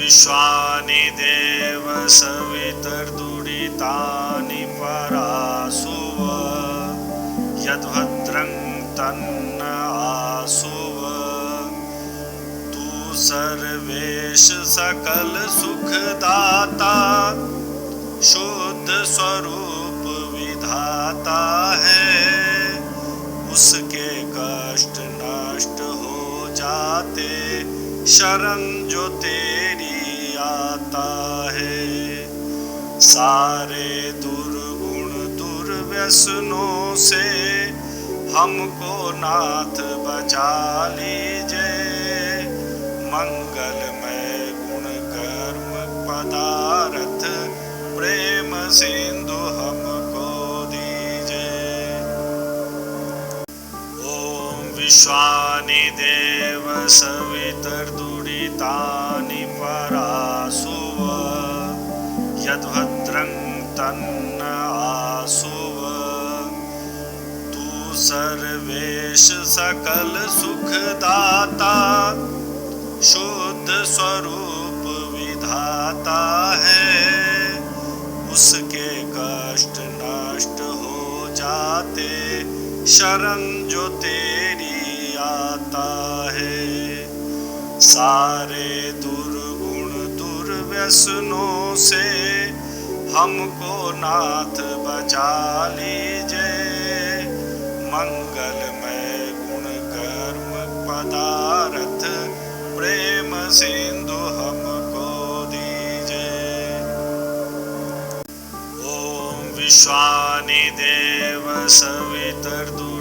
विश्वानि देव सवितर्दुरितानि परासुव यद्भद्रं तन्न आसुव तू सर्वेश सकल सुखदाता शुद्ध स्वरूप विधाता है। उसके कष्ट नष्ट हो जाते शरण जो तेरी आता है। सारे दुर्गुण दुर्व्यसनों से हमको नाथ बचा लीजिए। मंगलमय गुण कर्म पदार्थ प्रेम सिंधु हमको दीजिए। ओम विश्वानि देव सवितर्दुरितानि परासुव यद्भद्रं तन्न आसुव तू सर्वेश सकल सुखदाता शुद्ध स्वरूप विधाता है। उसके कष्ट नष्ट हो जाते शरण जो तेरी आता है। सारे दुर्गुण दुर्व्यसनों से हमको नाथ बचा लीजिए। मंगलमय गुण कर्म पदार्थ प्रेम सिंधु हमको दीजिए। ओम विश्वानि देव सवितर्दुरितानि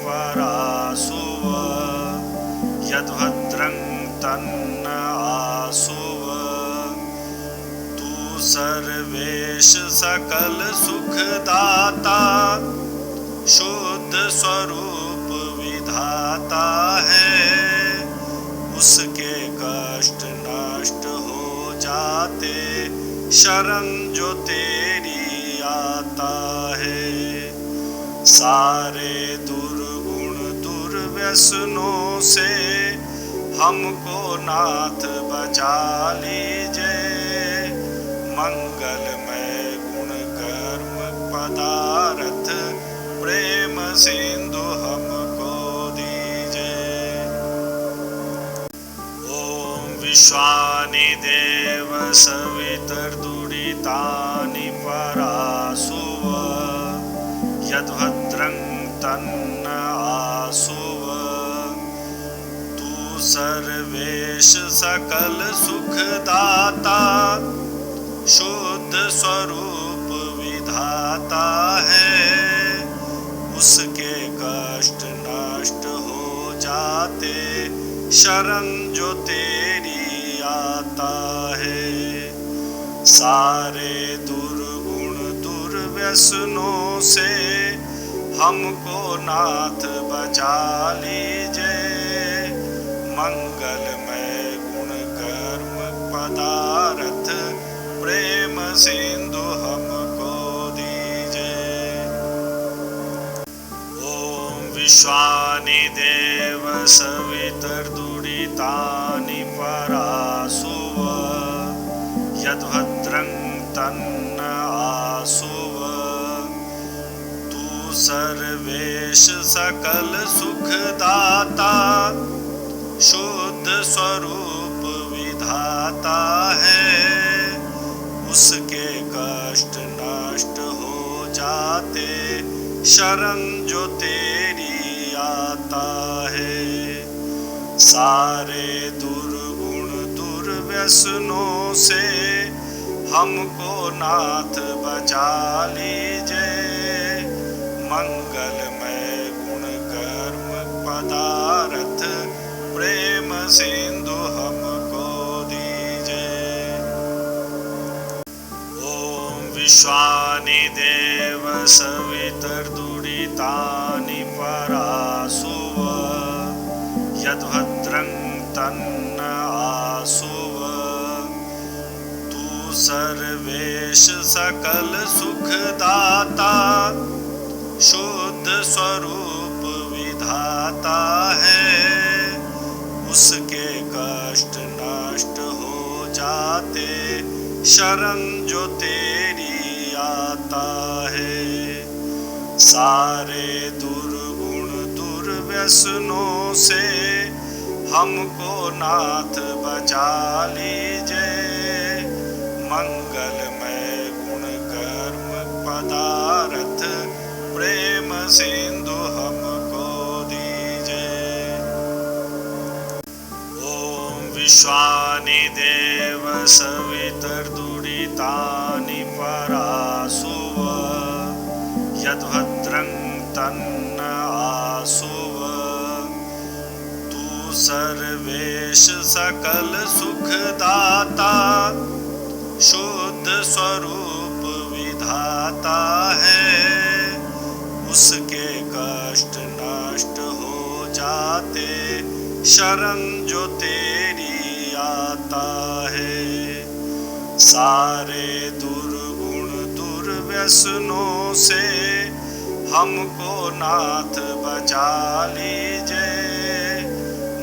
परासुव यद्भद्रं तन्न आसुव तू सर्वेश सकल सुखदाता शुद्ध स्वरूप विधाता है। उसके कष्ट नष्ट हो जाते शरण जो तेरी आता है। सारे दुर्गुण दुर्व्यसनों से हमको नाथ बचा लीजिए। मंगलमय गुण कर्म पदार्थ प्रेम सिंधु हमको दीजिए। ओम विश्वानि देव सवितर्दुरितानि परासुव यद्भद्रं तन्न आसुव तू सर्वेश सकल सुखदाता शुद्ध स्वरूप विधाता है। उसके कष्ट नष्ट हो जाते शरण जो तेरी आता है। सारे दुर्गुण दुर्व्यसनों से हमको नाथ बचा लीजिए। मंगलमय गुण कर्म पदार्थ प्रेम सिंधु हमको दीजिए। ओम विश्वानि देव सवितर्दुरितानि परासुव यद्भद्रं तन्न आसुव तू सर्वेश सकल सुखदाता शुद्ध स्वरूप विधाता है। उसके कष्ट नष्ट हो जाते शरण जो तेरी आता है। सारे दुर्गुण दुर्व्यसनों से हमको नाथ बचा लीजिए। मंगलमय गुण कर्म पदार्थ प्रेम सिंधु हमको दीजिए। ओम विश्वानि देव सवितर्दुरितानि परासुव यद्भद्रं तन्न आसुव तू सर्वेश सकल सुखदाता शुद्ध स्वरूप विधाता है। उसके कष्ट नष्ट हो शरण जो तेरी आता है। सारे दुर्गुण दुर्व्यसनों से हमको नाथ बचा लीजिए। मंगलमय गुण कर्म पदार्थ प्रेम सिंधु हमको दीजिए। ओम विश्वानि देव सवितर्दुरितानि परासुव यद्भद्रं तन्न आसुव। तू सर्वेश सकल सुखदाता शुद्ध स्वरूप विधाता है। उसके कष्ट नष्ट हो जाते शरण जो तेरी आता है। सारे दुर्गुण दुर्व्यसनों से हमको नाथ बचा लीजिए।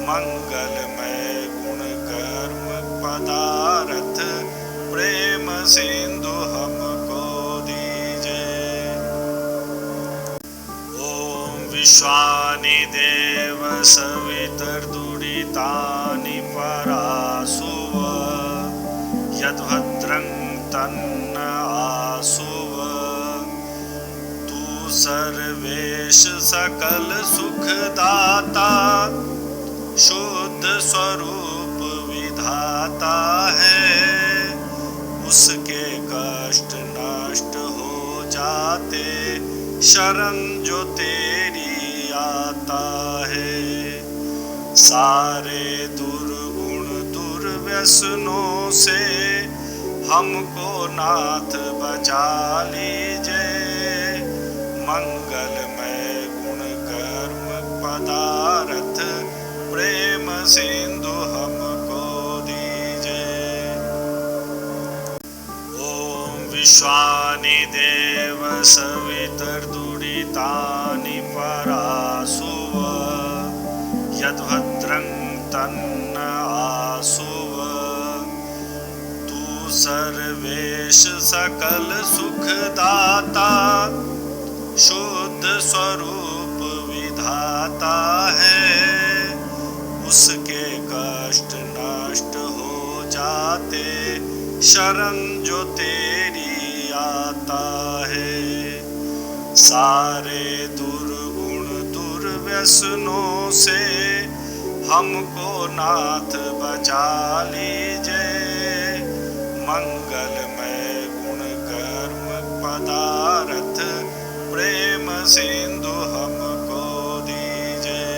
मंगलमय गुण कर्म पदार्थ प्रेम सिंधु हमको दीजिए। ओम विश्वानि देव सवितर्दुरितानि परासुव यद्भद्रं तन्न आसुव। तू सर्वेश सकल सुखदाता शुद्ध स्वरूप विधाता है। उसके कष्ट नष्ट हो जाते शरण जो तेरी आता है। सारे दुर्गुण दुर्व्यसनों से हमको नाथ बचा लीजिए। मंगलमय गुण कर्म पदार्थ प्रेम सिंधु हमको दीजिए। ओम विश्वानि देव सवितर्दुरितानि परासुव यद्भद्रं तन्न आसुव। तू सर्वेश सकल सुखदाता शुद्ध स्वरूप विधाता है। उसके कष्ट नष्ट हो जाते शरण जो तेरी आता है। सारे दुर्गुण दुर्व्यसनों से हमको नाथ बचा लीजिए। मंगलमय गुण कर्म पदार्थ प्रेम सिंधु हमको दीजिए।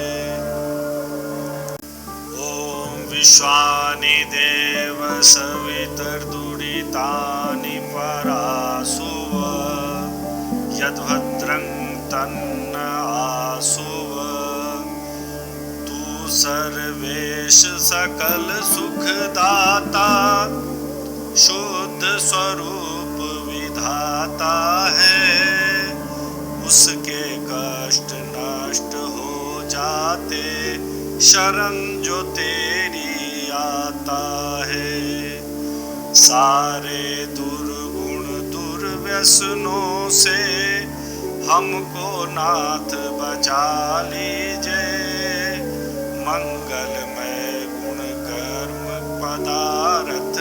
ओम विश्वानि देव सवितर्दुरितानि परासुव यद्भद्रं तन्न आसुव। तू सर्वेश सकल सुखदाता शुद्ध स्वरूप विधाता है। उसके कष्ट नष्ट हो जाते शरण जो तेरी आता है। सारे दुर्गुण दुर्व्यसनों से हमको नाथ बचा लीजिए। मंगलमय गुण कर्म पदार्थ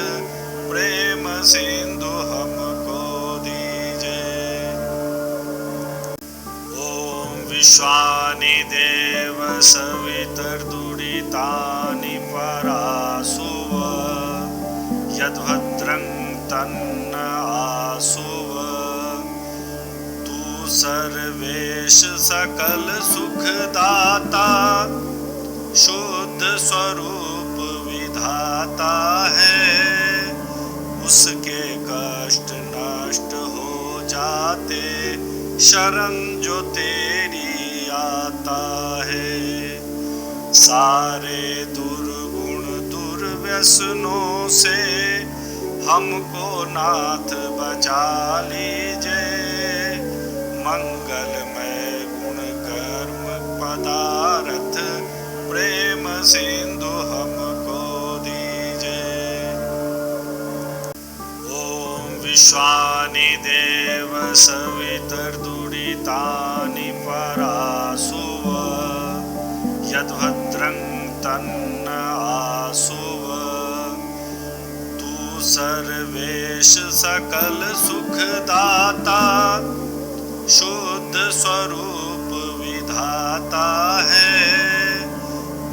प्रेम सिंधु हमको दीजिए। ओम विश्वानि देव सवितर्दुरितानि परासुव यद्भद्रं तन्न आसुव। तू सर्वेश सकल सुखदाता शुद्ध स्वरूप विधाता है। उसके कष्ट नष्ट हो जाते शरण जो तेरी आता है। सारे दुर्गुण दुर्व्यसनों से हमको नाथ बचा लीजिए। मंगलमय गुण कर्म पदार्थ प्रेम सिंधु हमको दीजिए। विश्वानि देव सवितर्दुरितानि परासुव यद्भद्रं तन्न आसुव तू सर्वेश सकल सुखदाता शुद्ध स्वरूप विधाता है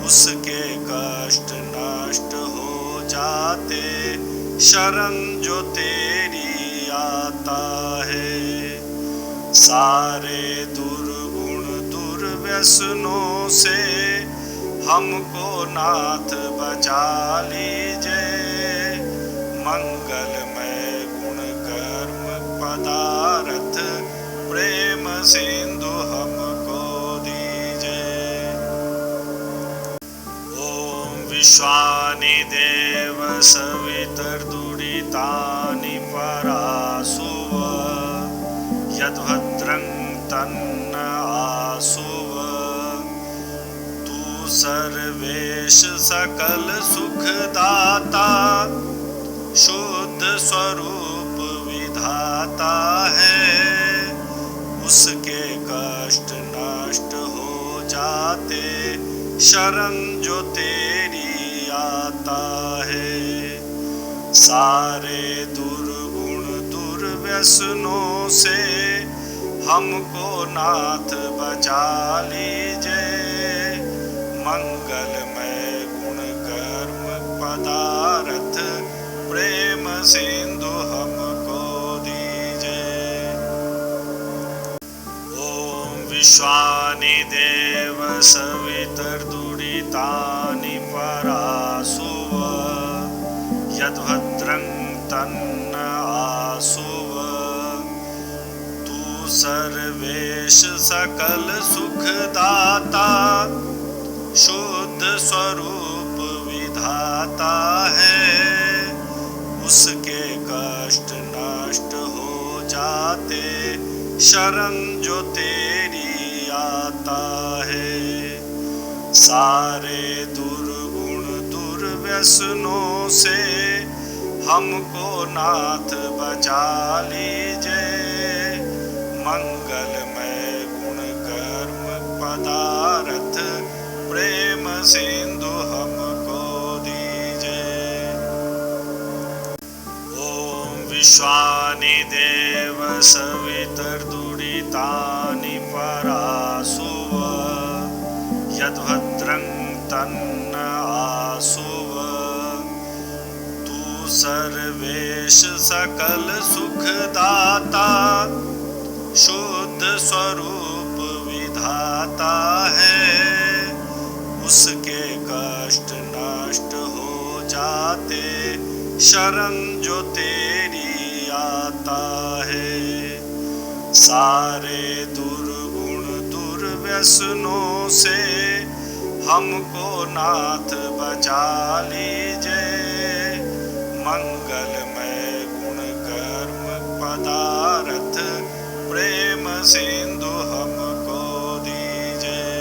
उसके कष्ट नष्ट हो जाते शरण जो तेरी आता है सारे दुर्गुण दुर्व्यसनों से हमको नाथ बचा लीजिए मंगलमय गुण कर्म पदार्थ प्रेम सिंधु हमको दीजिए। ओम विश्वानि देव सवितर्दुरितानि परासुव यद्भद्रं तन्न आसुव तू सर्वेश सकल सुखदाता शुद्ध स्वरूप विधाता है उसके कष्ट नष्ट हो जाते शरण जो तेरी आता है सारे दुर्गुण दुर्व्यसनों से हमको नाथ बचा लीजिए मंगलमय गुण कर्म पदार्थ प्रेम सिंधु हमको दीजिए। ओम विश्वानि देव सवितर्दुरितानि परासुव यद्भद्रं तन्न आसुव तू सर्वेश सकल सुखदाता शुद्ध स्वरूप विधाता है उसके कष्ट नष्ट हो जाते शरण जो तेरी आता है सारे दुर्गुण दुर्व्यसनों से हमको नाथ बचा लीजिए मंगलमय गुण कर्म पदार्थ प्रेम सिंधु हमको दीजिए। ओम विश्वानि देव सवितर्दुरितानि परासुव यद्भद्रं तन्न आसुव तू सर्वेश सकल सुखदाता शुद्ध स्वरूप विधाता है उसके कष्ट नष्ट हो जाते शरण जो तेरी आता है सारे दुर्गुण दुर्व्यसनों से हमको नाथ बचा लीजिए मंगलमय गुण कर्म पदार्थ प्रेम सिंधु हमको दीजिए।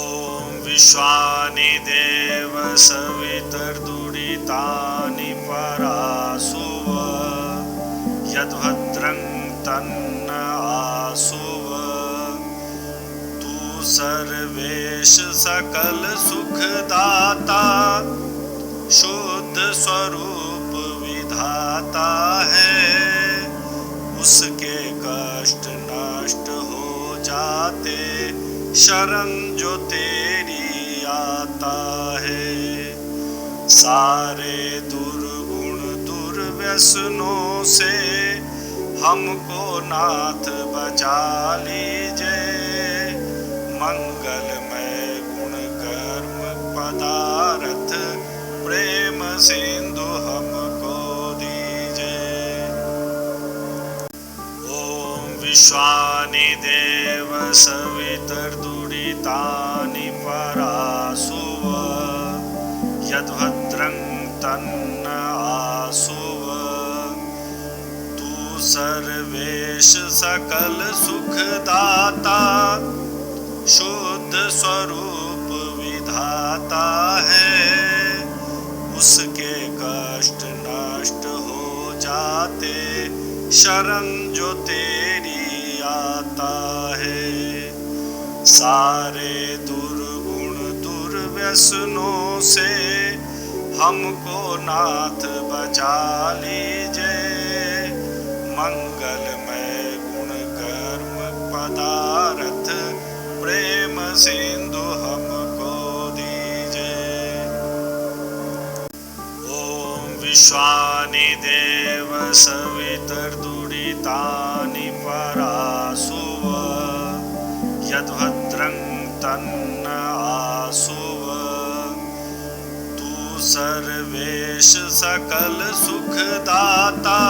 ओम विश्वानि देव सवितर्दुरितानि परासुव यद्भद्रं तन्न आसुव तू सर्वेश सकल सुखदाता शुद्ध स्वरूप विधाता है उसके कष्ट नष्ट हो जाते शरण जो तेरी आता है सारे दुर्गुण दुर्व्यसनों से हमको नाथ बचा लीजिए मंगलमय गुण कर्म पदार्थ प्रेम सिंधु हमको दीजिए। ओम विश्वानि देव सवितर्दुरितानि परासुव यद्भद्रं तन्न आसुव तू सर्वेश सकल सुखदाता शुद्ध स्वरूप विधाता है उसके कष्ट नष्ट हो जाते, शरण जो तेरी आता है। सारे दुर्गुण दुर्व्यसनों से हमको नाथ बचा लीजिए। मंगलमय गुण कर्म पदार्थ प्रेम सिंधु हमको दीजिए। ओम विश्वानि देव सवितर्दुरितानि परासुव, यद्भद्रं तन्न आसुव। तू सर्वेश सकल सुखदाता,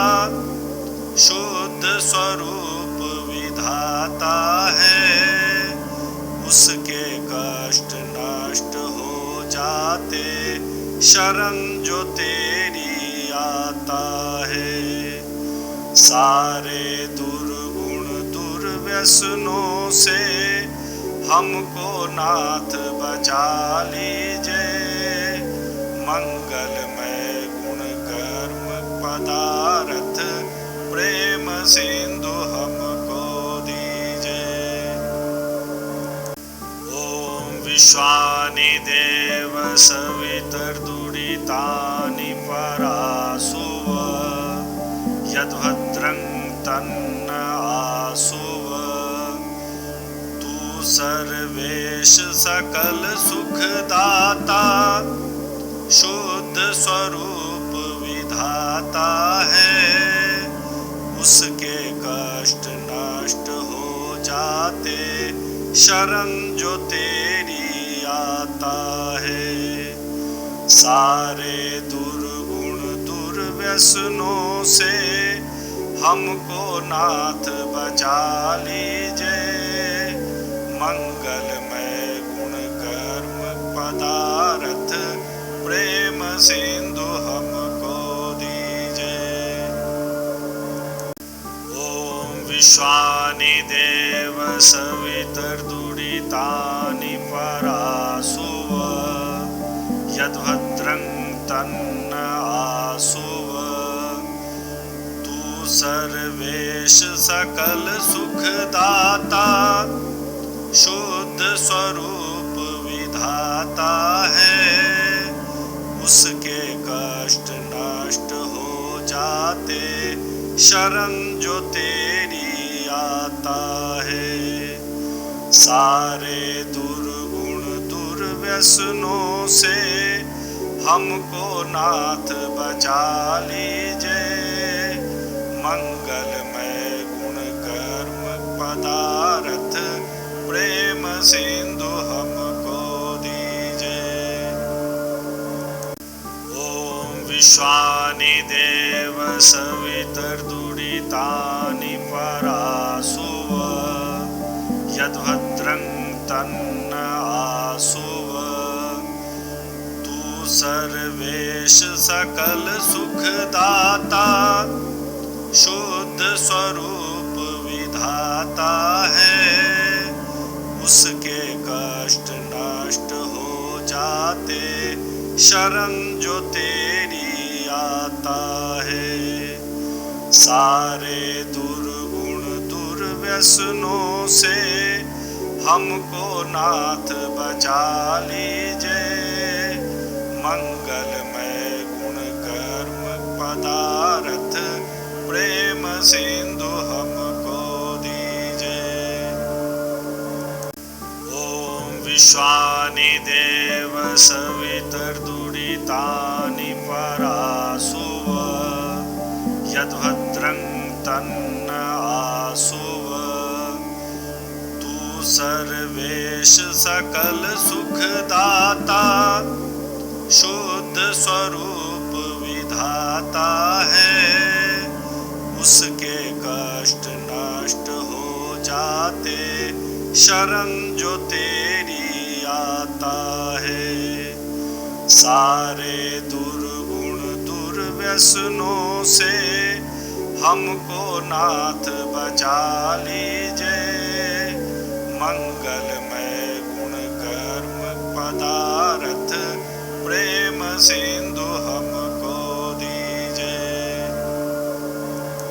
शुद्ध स्वरूप विधाता है। उसके कष्ट नष्ट हो जाते, शरण जो तेरी आता है। सारे दुर्गुण दुर्व्यसनों से हमको नाथ बचा लीजिए। मंगलमय गुण कर्म पदार्थ प्रेम सिंधु हमको दीजिए। ओम विश्वानि देव सवितर्दुरितानि परासुव, यद्भद्रं तन्न आसुव। तू सर्वेश सकल सुखदाता, शुद्ध स्वरूप विधाता है। उसके कष्ट नष्ट हो जाते, शरण जो तेरी आता है। सारे दुर्गुण दुर्व्यसनों से हमको नाथ बचा लीजिए। मंगलमय गुण कर्म पदार्थ प्रेम सिंधु हमको दीजिए। ओम विश्वानि देव सवितर्दुरितानि परासुव, यद्भद्रं तन्न आसुव। तू सर्वेश सकल सुखदाता, शुद्ध स्वरूप विधाता है। उसके कष्ट नष्ट हो जाते, शरण जो तेरी आता है। सारे दुर्गुण दुर्व्यसनों से हमको नाथ बचा लीजिए। मंगलमय गुण कर्म पदार्थ प्रेम सिंधु हमको दीजिए। ओम विश्वानि देव सवितर्दुरितानि परासुव, यद्भद्रं तन्न आसुव। तू सर्वेश सकल सुखदाता, शुद्ध स्वरूप विधाता है। उसके कष्ट नष्ट हो जाते, शरण जो तेरी आता है। सारे दुर्गुण दुर्व्यसनों से हमको नाथ बचा लीजिए। मंगलमय गुण कर्म पदार्थ प्रेम सिंधु हमको दीजिए। ओम विश्वानि देव सवितर्दुरितानि परासुव, यद्भद्रं तन्न आसुव। तू सर्वेश सकल सुखदाता, शुद्ध स्वरूप विधाता है। उसके कष्ट नष्ट हो जाते, शरण जो तेरी आता है। सारे दुर्गुण दुर्व्यसनों से हमको नाथ बचा लीजिए। मंगलमय गुण कर्म पदार्थ प्रेम सिंधु हम